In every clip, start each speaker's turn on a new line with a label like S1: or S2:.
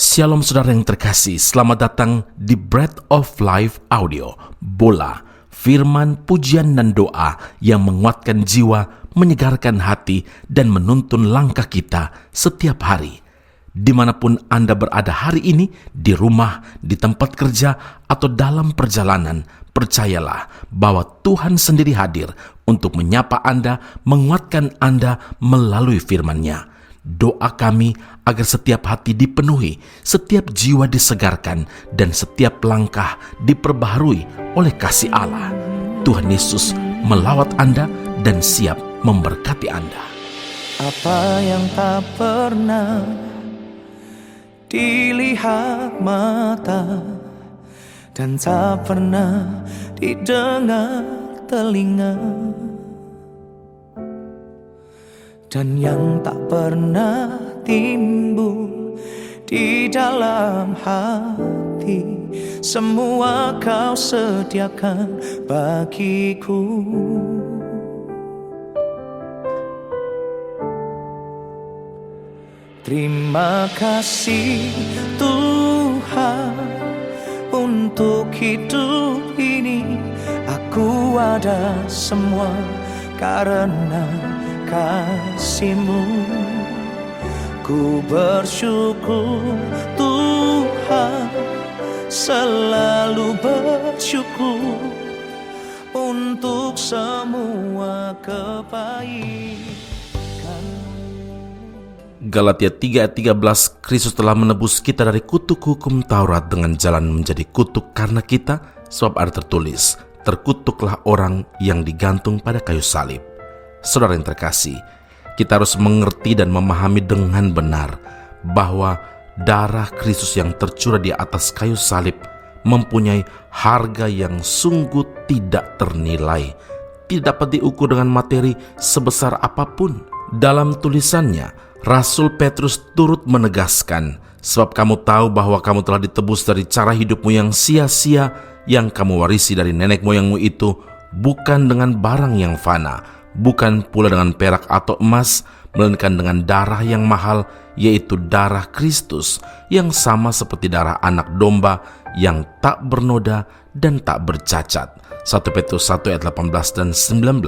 S1: Shalom saudara yang terkasih, selamat datang di Bread of Life Audio, Bola, firman, pujian dan doa yang menguatkan jiwa, menyegarkan hati, dan menuntun langkah kita setiap hari. Dimanapun Anda berada hari ini, di rumah, di tempat kerja, atau dalam perjalanan, percayalah bahwa Tuhan sendiri hadir untuk menyapa Anda, menguatkan Anda melalui firman-Nya. Doa kami agar setiap hati dipenuhi, setiap jiwa disegarkan, dan setiap langkah diperbaharui oleh kasih Allah. Tuhan Yesus melawat Anda dan siap memberkati Anda.
S2: Apa yang tak pernah dilihat mata dan tak pernah didengar telinga, dan yang tak pernah timbul di dalam hati, semua Kau sediakan bagiku. Terima kasih Tuhan untuk hidup ini. Aku ada semua karena kasih-Mu. Ku bersyukur Tuhan, selalu bersyukur untuk semua kebaikan.
S1: Galatia 3 ayat 13, Kristus telah menebus kita dari kutuk hukum Taurat dengan jalan menjadi kutuk karena kita, sebab ada tertulis, terkutuklah orang yang digantung pada kayu salib. Saudara yang terkasih, kita harus mengerti dan memahami dengan benar bahwa darah Kristus yang tercurah di atas kayu salib mempunyai harga yang sungguh tidak ternilai, tidak dapat diukur dengan materi sebesar apapun. Dalam tulisannya, Rasul Petrus turut menegaskan, sebab kamu tahu bahwa kamu telah ditebus dari cara hidupmu yang sia-sia yang kamu warisi dari nenek moyangmu itu, bukan dengan barang yang fana, bukan pula dengan perak atau emas, melainkan dengan darah yang mahal, yaitu darah Kristus, yang sama seperti darah anak domba yang tak bernoda dan tak bercacat. 1 Petrus 1 ayat 18 dan 19.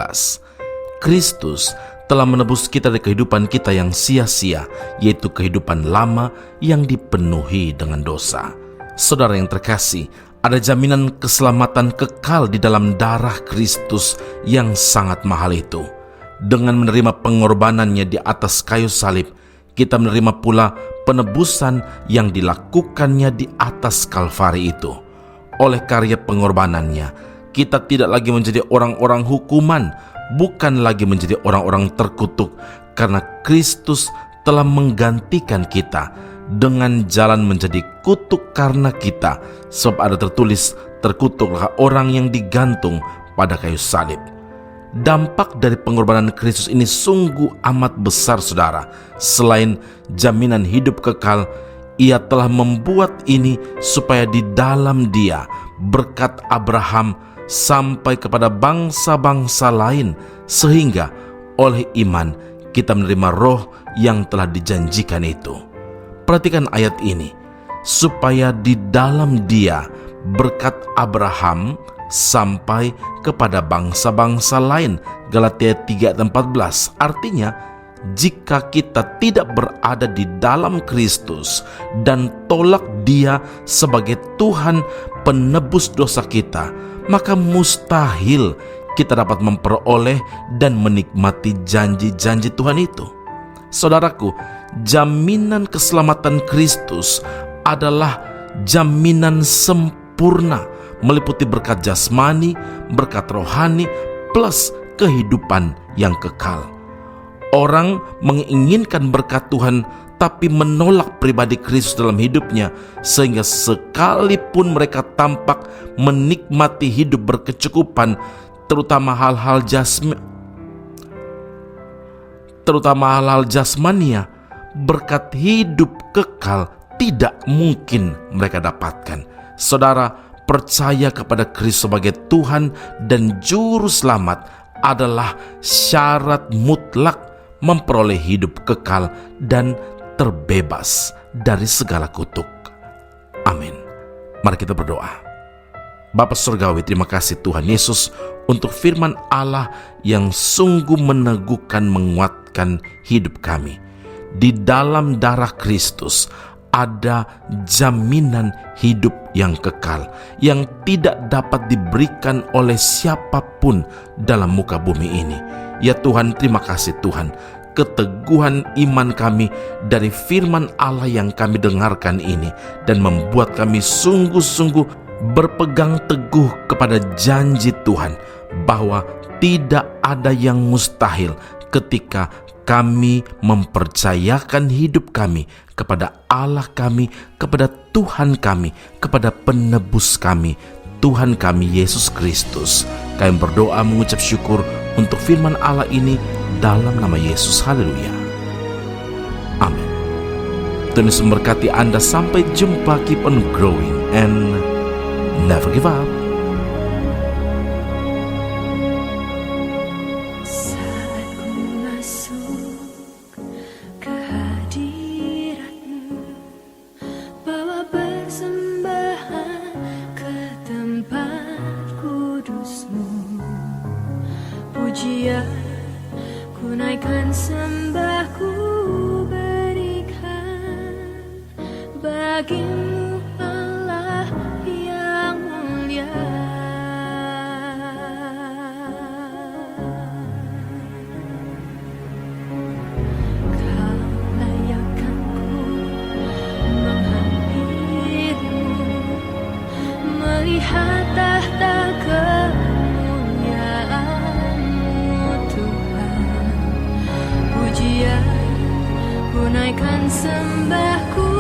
S1: Kristus telah menebus kita dari kehidupan kita yang sia-sia, yaitu kehidupan lama yang dipenuhi dengan dosa. Saudara yang terkasih, ada jaminan keselamatan kekal di dalam darah Kristus yang sangat mahal itu. Dengan menerima pengorbanannya di atas kayu salib, kita menerima pula penebusan yang dilakukannya di atas Kalvari itu. Oleh karya pengorbanannya, kita tidak lagi menjadi orang-orang hukuman, bukan lagi menjadi orang-orang terkutuk, karena Kristus telah menggantikan kita dengan jalan menjadi kutuk karena kita, sebab ada tertulis, terkutuklah orang yang digantung pada kayu salib. Dampak dari pengorbanan Kristus ini sungguh amat besar, saudara. Selain jaminan hidup kekal, Ia telah membuat ini supaya di dalam Dia berkat Abraham sampai kepada bangsa-bangsa lain, sehingga oleh iman kita menerima roh yang telah dijanjikan itu. Perhatikan ayat ini, supaya di dalam Dia berkat Abraham sampai kepada bangsa-bangsa lain. Galatia 3 ayat 14. Artinya, jika kita tidak berada di dalam Kristus dan tolak Dia sebagai Tuhan penebus dosa kita, maka mustahil kita dapat memperoleh dan menikmati janji-janji Tuhan itu. Saudaraku, jaminan keselamatan Kristus adalah jaminan sempurna, meliputi berkat jasmani, berkat rohani, plus kehidupan yang kekal. Orang menginginkan berkat Tuhan tapi menolak pribadi Kristus dalam hidupnya, sehingga sekalipun mereka tampak menikmati hidup berkecukupan, terutama hal-hal jasmania, berkat hidup kekal tidak mungkin mereka dapatkan. Saudara, percaya kepada Kristus sebagai Tuhan dan Juru Selamat adalah syarat mutlak memperoleh hidup kekal dan terbebas dari segala kutuk. Amin. Mari kita berdoa. Bapa Surgawi, terima kasih Tuhan Yesus untuk firman Allah yang sungguh meneguhkan, menguatkan hidup kami. Di dalam darah Kristus ada jaminan hidup yang kekal, yang tidak dapat diberikan oleh siapapun dalam muka bumi ini. Ya Tuhan, terima kasih Tuhan. Keteguhan iman kami dari firman Allah yang kami dengarkan ini dan membuat kami sungguh-sungguh berpegang teguh kepada janji Tuhan bahwa tidak ada yang mustahil ketika kami mempercayakan hidup kami kepada Allah kami, kepada Tuhan kami, kepada penebus kami, Tuhan kami Yesus Kristus. Kami berdoa mengucap syukur untuk firman Allah ini dalam nama Yesus. Haleluya. Amin. Tuhan Yesus memberkati Anda. Sampai jumpa. Keep on growing and never give up.
S3: Saat ku masuk ke hadirat-Mu, bawa persembahan ke tempat kudus-Mu. Pujian ku naikkan, sembah ku berikan bagi-Mu Allah yang mulia. Kau layakkan ku menghampiri-Mu, melihat tahta kemuliaan-Mu Tuhan. Pujian ku naikkan, sembah ku